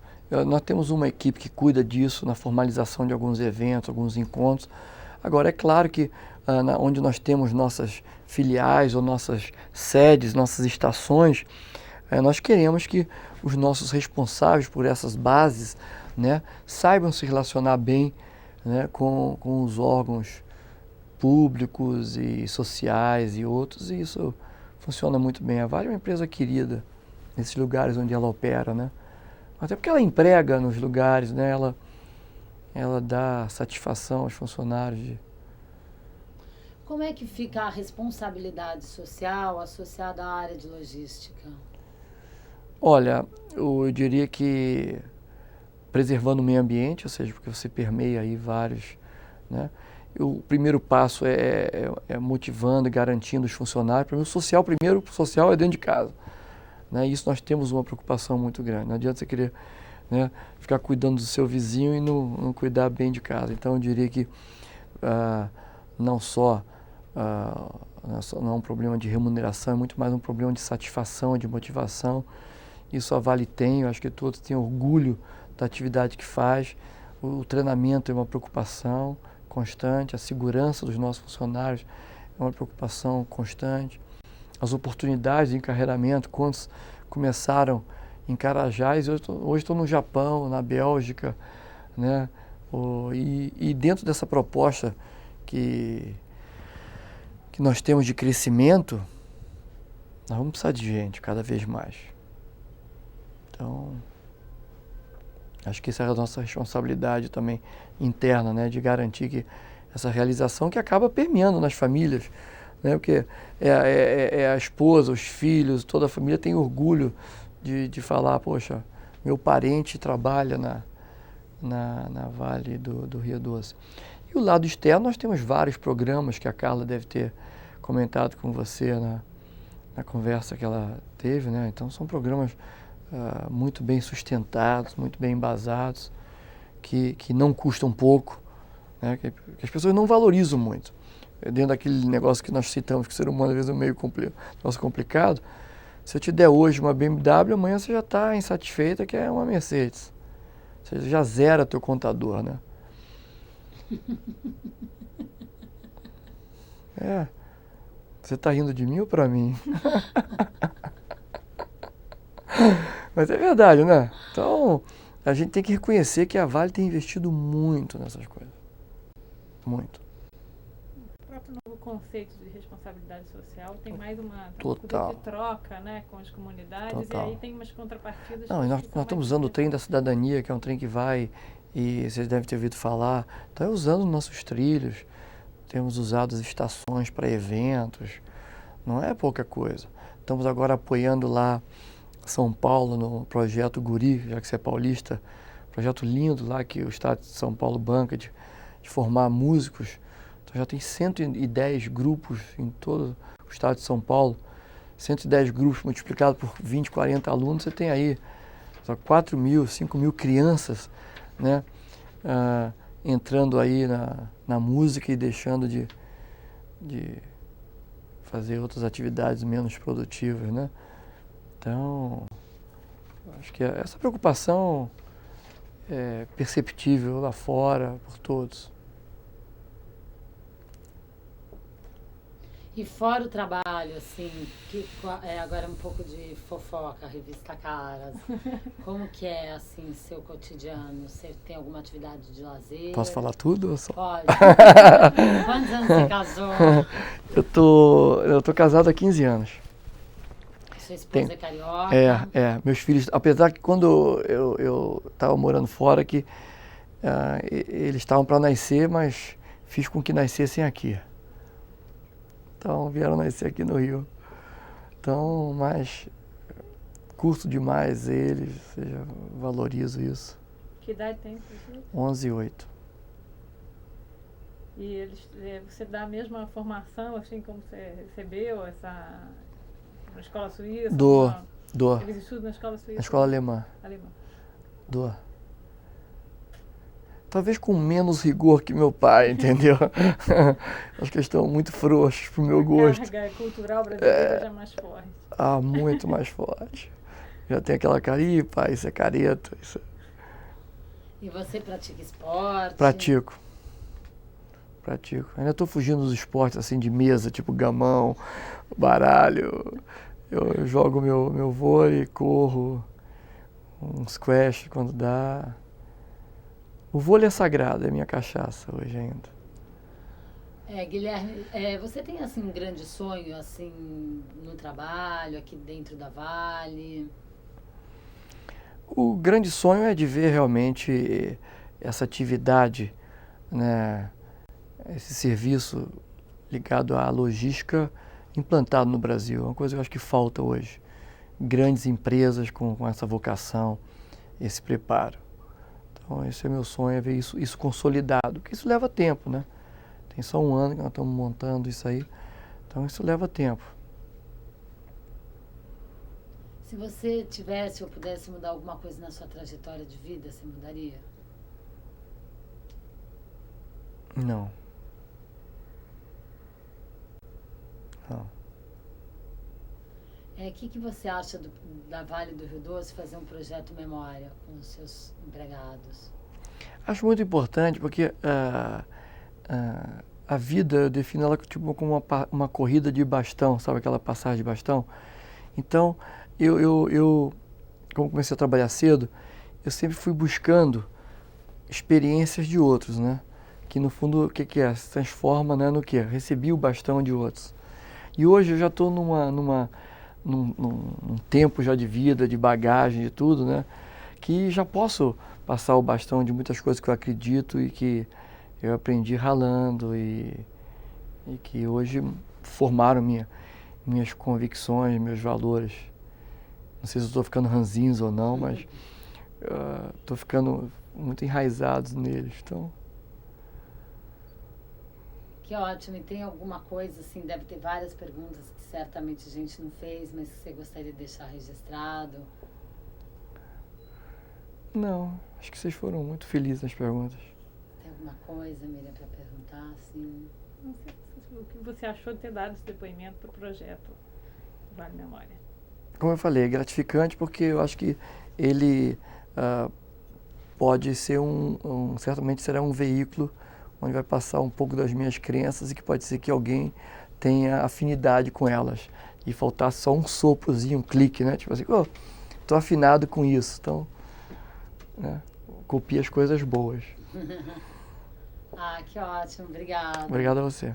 Nós temos uma equipe que cuida disso na formalização de alguns eventos, alguns encontros. Agora, é claro que onde nós temos nossas filiais ou nossas sedes, nossas estações, nós queremos que os nossos responsáveis por essas bases, né, saibam se relacionar bem, né, com os órgãos públicos e sociais e outros, e isso funciona muito bem. A Vale é uma empresa querida nesses lugares onde ela opera, né? Até porque ela emprega nos lugares, né? Ela dá satisfação aos funcionários. Como é que fica a responsabilidade social associada à área de logística? Olha, eu diria que preservando o meio ambiente, ou seja, porque você permeia aí vários, né? O primeiro passo é motivando e garantindo os funcionários. Para mim, o social primeiro, o social é dentro de casa, né? Isso nós temos uma preocupação muito grande. Não adianta você querer, né, ficar cuidando do seu vizinho e não cuidar bem de casa. Então, eu diria que não é um problema de remuneração, é muito mais um problema de satisfação, de motivação. Isso a Vale tem, eu acho que todos têm orgulho da atividade que faz. O treinamento é uma preocupação constante, a segurança dos nossos funcionários é uma preocupação constante. As oportunidades de encarreiramento, quantos começaram em Carajás, hoje estou no Japão, na Bélgica, né? E dentro dessa proposta que nós temos de crescimento, nós vamos precisar de gente cada vez mais. Então, acho que essa é a nossa responsabilidade também interna, né, de garantir que essa realização que acaba permeando nas famílias, né, porque é a esposa, os filhos, toda a família tem orgulho de falar, poxa, meu parente trabalha na Vale do Rio Doce. E o lado externo, nós temos vários programas que a Carla deve ter comentado com você na conversa que ela teve, né? Então são programas muito bem sustentados, muito bem embasados, que não custam pouco, né? Que as pessoas não valorizam muito. Dentro daquele negócio que nós citamos, que o ser humano às vezes é meio complicado, se eu te der hoje uma BMW, amanhã você já está insatisfeita que é uma Mercedes. Você já zera teu contador, né? Você está rindo de mim ou para mim? Mas é verdade, né? Então, a gente tem que reconhecer que a Vale tem investido muito nessas coisas. Muito. O próprio novo conceito de responsabilidade social tem mais uma Total. de troca, né, com as comunidades. Total. E aí tem umas contrapartidas. Não, e nós estamos usando o trem da cidadania, que é um trem que vai, e vocês devem ter ouvido falar, então usando nossos trilhos, temos usado as estações para eventos, não é pouca coisa. Estamos agora apoiando lá São Paulo no projeto Guri, já que você é paulista, projeto lindo lá que o Estado de São Paulo banca de formar músicos. Então já tem 110 grupos em todo o Estado de São Paulo, 110 grupos multiplicado por 20, 40 alunos, você tem aí 4 mil, 5 mil crianças, né, entrando aí na música e deixando de de fazer outras atividades menos produtivas, né? Então, acho que essa preocupação é perceptível lá fora por todos. E fora o trabalho, assim, agora um pouco de fofoca, revista Caras, como que é, assim, seu cotidiano? Você tem alguma atividade de lazer? Posso falar tudo ou só? Pode. Quantos anos você casou? Eu tô casado há 15 anos. Sua esposa é carioca? Meus filhos, apesar que quando eu tava morando fora, que eles estavam para nascer, mas fiz com que nascessem aqui. Então, vieram nascer aqui no Rio. Então, mas curto demais eles, ou seja, valorizo isso. Que idade tem seus filhos? 11 e 8. E eles, você dá a mesma formação, assim, como você recebeu na escola suíça? Dou. Eles estudam na escola suíça? Na escola alemã. Dou. Talvez com menos rigor que meu pai, entendeu? Acho que eles estão muito frouxos pro meu gosto. A carga cultural brasileira já é mais forte. Muito mais forte. Já tem aquela cara, ih, pai, isso é careta. Isso... E você pratica esporte? Pratico. Ainda estou fugindo dos esportes assim de mesa, tipo gamão, baralho. Eu jogo meu vôlei, corro, um squash quando dá. O vôlei é sagrado, é minha cachaça hoje ainda. Guilherme, você tem assim um grande sonho assim no trabalho, aqui dentro da Vale? O grande sonho é de ver realmente essa atividade, né, esse serviço ligado à logística implantado no Brasil. É uma coisa que eu acho que falta hoje. Grandes empresas com essa vocação, esse preparo. Então, esse é meu sonho, é ver isso consolidado, porque isso leva tempo, né? Tem só um ano que nós estamos montando isso aí, então isso leva tempo. Se você tivesse ou pudesse mudar alguma coisa na sua trajetória de vida, você mudaria? Não. O que você acha da Vale do Rio Doce fazer um projeto memória com os seus empregados? Acho muito importante porque a vida, eu defino ela tipo como uma corrida de bastão, sabe aquela passagem de bastão? Então, eu como comecei a trabalhar cedo, eu sempre fui buscando experiências de outros, né? Que no fundo, o que é? Se transforma, né, no quê? Recebi o bastão de outros. E hoje eu já estou num tempo já de vida, de bagagem, de tudo, né? Que já posso passar o bastão de muitas coisas que eu acredito e que eu aprendi ralando e que hoje formaram minhas convicções, meus valores. Não sei se eu estou ficando ranzinhos ou não, mas estou ficando muito enraizado neles. Então... Que ótimo. E tem alguma coisa, assim, deve ter várias perguntas que certamente a gente não fez, mas que você gostaria de deixar registrado? Não, acho que vocês foram muito felizes nas perguntas. Tem alguma coisa, Miriam, para perguntar, assim? Não sei o que você achou de ter dado esse depoimento para o projeto Vale Memória. Como eu falei, é gratificante porque eu acho que ele pode ser certamente será um veículo onde vai passar um pouco das minhas crenças e que pode ser que alguém tenha afinidade com elas. E faltar só um soprozinho, um clique, né? Tipo assim, tô afinado com isso. Então, né? Copie as coisas boas. Que ótimo. Obrigada. Obrigado a você.